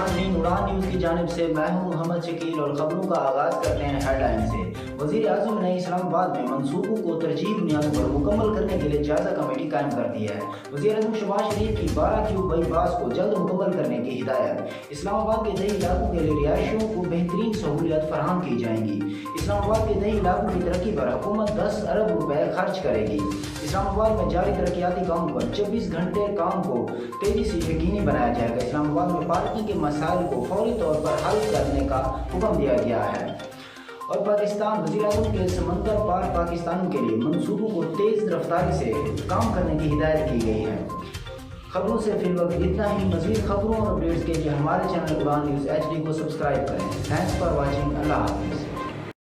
ناظرین، اڑان نیوز کی جانب سے میں ہوں محمد شکیل اور خبروں کا آغاز کرتے ہیں ہیڈ لائن سے۔ وزیر اعظم نے اسلام آباد میں منصوبوں کو ترجیحی بنیادوں پر مکمل کرنے کے لیے جائزہ کمیٹی قائم کر دی ہے۔ وزیر اعظم شہباز شریف کی 12 کیوب بائی پاس کو جلد مکمل کرنے کی ہدایت۔ اسلام آباد کے دیہی علاقوں کے لیے رہائشیوں کو بہترین سہولیات فراہم کی جائیں گی۔ اسلام آباد کے دیہی علاقوں کی ترقی پر حکومت 10 ارب روپے خرچ کرے گی۔ اسلام آباد میں جاری ترقیاتی کاموں پر 24 گھنٹے کام کو تیزی سے یقینی بنایا جائے گا۔ اسلام آباد میں پارکنگ کے مسائل کو فوری طور پر حل کرنے کا حکم دیا گیا ہے۔ اور پاکستان وزیر اعظم کے سمندر پار پاکستان کے لیے منصوبوں کو تیز رفتاری سے کام کرنے کی ہدایت کی گئی ہے۔ خبروں سے فی الوقت اتنا ہی۔ مزید خبروں اور اپڈیٹس کے لیے ہمارے چینل اڑان نیوز HD کو سبسکرائب کریں۔ Thanks for watching. اللہ حافظ۔